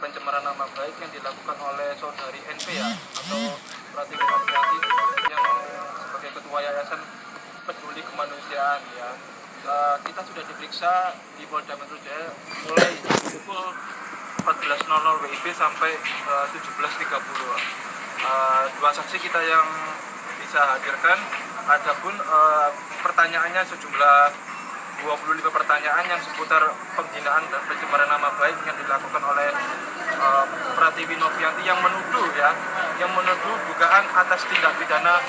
pencemaran nama baik yang dilakukan oleh saudari NP ya, atau Pratiwi Novianti yang sebagai ketua Yayasan Peduli Kemanusiaan ya. Kita sudah diperiksa di Polda Metro Jaya mulai pukul 14.00 WIB sampai 17.30. Dua saksi kita yang bisa hadirkan. Adapun pertanyaannya sejumlah 25 pertanyaan yang seputar penghinaan dan pencemaran nama baik yang dilakukan oleh Pratiwi Novianti yang menuduh dugaan atas tindak pidana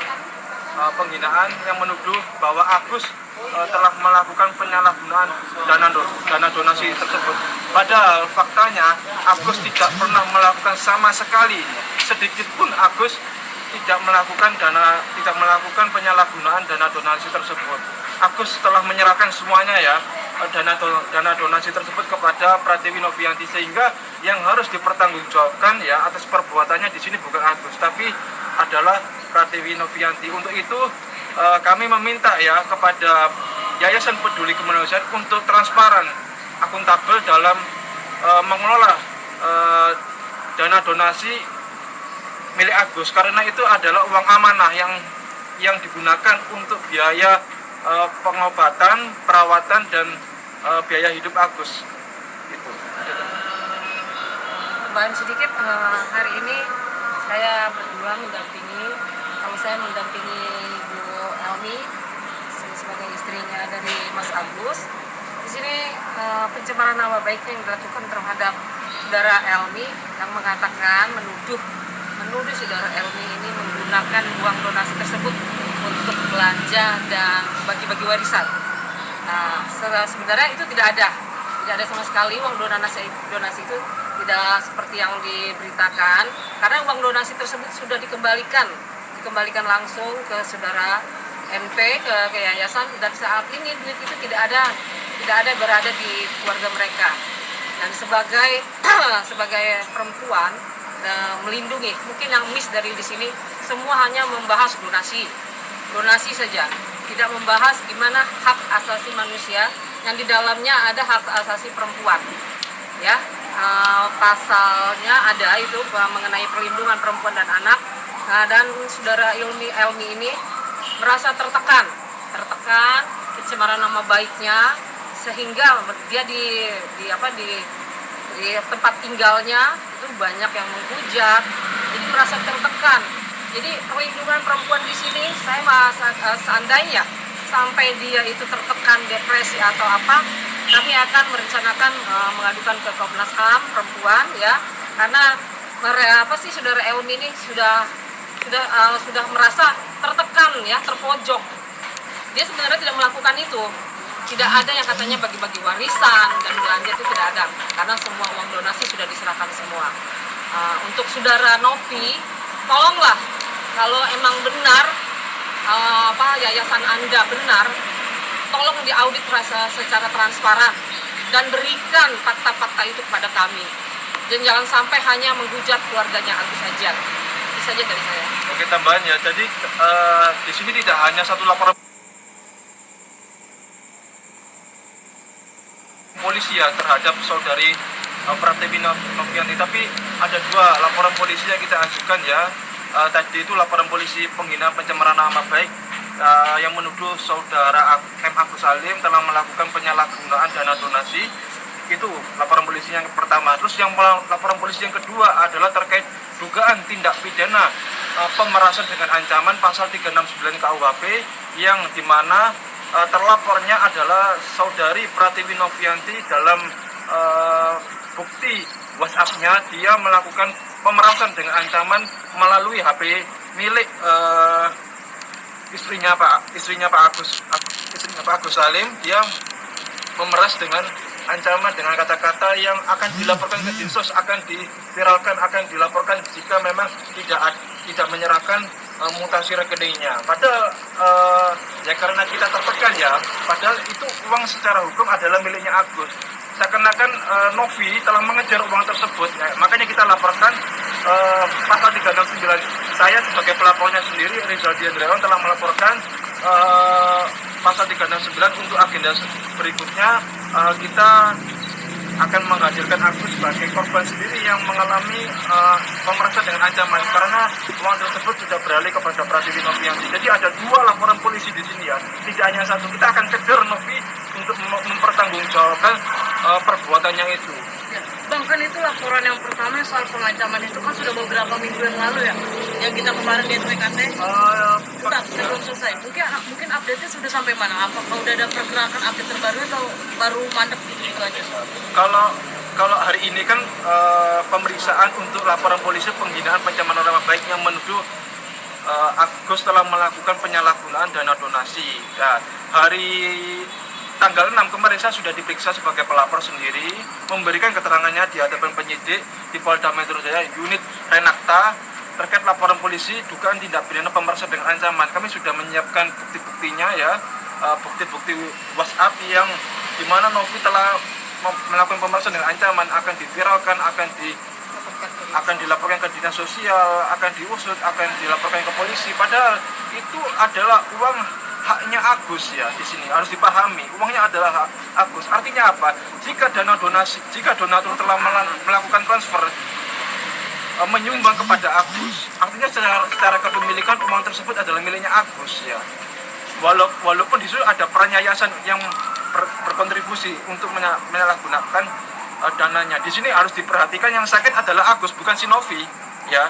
penghinaan, yang menuduh bahwa Agus telah melakukan penyalahgunaan dana donasi tersebut. Padahal faktanya Agus tidak pernah melakukan sama sekali sedikit pun Agus tidak melakukan penyalahgunaan dana donasi tersebut. Agus telah menyerahkan semuanya ya, dana donasi tersebut kepada Pratiwi Novianti, sehingga yang harus dipertanggungjawabkan ya atas perbuatannya di sini bukan Agus tapi adalah Pratiwi Novianti. Untuk itu kami meminta ya kepada Yayasan Peduli Kemanusiaan untuk transparan, akuntabel dalam mengelola dana donasi milik Agus, karena itu adalah uang amanah yang digunakan untuk biaya pengobatan, perawatan, dan biaya hidup Agus. Gitu. Tambahan sedikit, hari ini saya berdua mendampingi Bu Elmi sebagai istrinya dari Mas Agus. Di sini pencemaran nama baik yang dilakukan terhadap saudara Elmi yang mengatakan menuduh saudara Elmi ini menggunakan uang donasi tersebut untuk belanja dan bagi-bagi warisan. Nah, sebenarnya itu tidak ada sama sekali uang donasi itu, tidak seperti yang diberitakan, karena uang donasi tersebut sudah dikembalikan langsung ke saudara NP, ke yayasan, dan saat ini duit itu tidak ada berada di keluarga mereka. Dan sebagai perempuan melindungi, mungkin yang miss dari di sini semua hanya membahas donasi saja, tidak membahas gimana hak asasi manusia yang di dalamnya ada hak asasi perempuan ya. Pasalnya ada itu mengenai perlindungan perempuan dan anak. Nah, dan saudara Elmi ini merasa tertekan pencemaran nama baiknya, sehingga dia di tempat tinggalnya itu banyak yang menghujat, jadi merasa tertekan. Jadi perlindungan perempuan di sini, saya seandainya sampai dia itu tertekan, depresi atau apa, kami akan merencanakan mengadukan ke Komnas HAM perempuan ya, karena saudara Elmi ini sudah merasa tertekan ya, terpojok. Dia sebenarnya tidak melakukan itu. Tidak ada yang katanya bagi-bagi warisan dan belanja, itu tidak ada, karena semua uang donasi sudah diserahkan semua. Untuk saudara Novi, tolonglah kalau emang benar yayasan Anda benar, tolong diaudit secara transparan dan berikan fakta-fakta itu kepada kami. Dan jangan sampai hanya menghujat keluarganya Agus saja. Itu saja dari saya. Oke, tambahan ya. Jadi di sini tidak hanya satu laporan polisi ya terhadap saudari Pratiwi Novianti, tapi ada dua laporan polisi yang kita ajukan ya. Tadi itu laporan polisi penghinaan pencemaran nama baik yang menuduh saudara M. Agus Salim telah melakukan penyalahgunaan dana donasi. Itu laporan polisi yang pertama. Terus yang laporan polisi yang kedua adalah terkait dugaan tindak pidana pemerasan dengan ancaman pasal 369 KUHP, yang dimana terlapornya adalah saudari Pratiwi Novianti. Dalam bukti WhatsApp-nya, dia melakukan pemerasan dengan ancaman melalui HP milik istrinya Pak Agus Salim. Dia memeras dengan ancaman dengan kata-kata yang akan dilaporkan ke Dinsos, akan diviralkan, akan dilaporkan jika memang tidak menyerahkan mutasi rekeningnya. Padahal ya karena kita tertekan ya, padahal itu uang secara hukum adalah miliknya Agus. Seakan-akan Novi telah mengejar uang tersebut ya, makanya kita laporkan pasal 369. Saya sebagai pelapornya sendiri, Rizaldi Andrawan, telah melaporkan pasal 369 untuk agenda berikutnya. Kita akan menghadirkan Agus sebagai korban sendiri yang mengalami pemerasan dengan ancaman karena uang tersebut sudah beralih kepada Pratiwi Novianti. Jadi ada 2 laporan polisi di sini ya, tidak hanya 1. Kita akan kejar Novi untuk mempertanggungjawabkan perbuatannya itu. Ya. Bang, kan itu laporan yang pertama soal pengancaman itu kan sudah beberapa minggu yang lalu ya, yang kita kemarin di SPKT. Tetap belum selesai. Mungkin update-nya sudah sampai mana? Apakah udah ada pergerakan update terbaru atau baru mandek gitu aja? Kalau hari ini kan pemeriksaan untuk laporan polisi penghinaan pencemaran nama baik yang menuduh Agus telah melakukan penyalahgunaan dana donasi. Nah, hari tanggal 6 kemarin saya sudah diperiksa sebagai pelapor sendiri, memberikan keterangannya di hadapan penyidik di Polda Metro Jaya unit Renakta terkait laporan polisi dugaan tindak pidana pemerasan dengan ancaman. Kami sudah menyiapkan bukti-buktinya ya, bukti-bukti WhatsApp yang dimana Novi telah melakukan pemerasan dengan ancaman akan diviralkan, akan dilaporkan ke dinas sosial, akan diusut, akan dilaporkan ke polisi. Padahal itu adalah uang haknya Agus ya, di sini harus dipahami uangnya adalah hak Agus. Artinya apa? Jika dana donasi, jika donatur telah melakukan transfer menyumbang kepada Agus, artinya secara kepemilikan uang tersebut adalah miliknya Agus ya. Walaupun di situ ada peran yayasan yang berkontribusi untuk menyalahgunakan dananya. Di sini harus diperhatikan yang sakit adalah Agus, bukan si Novi ya.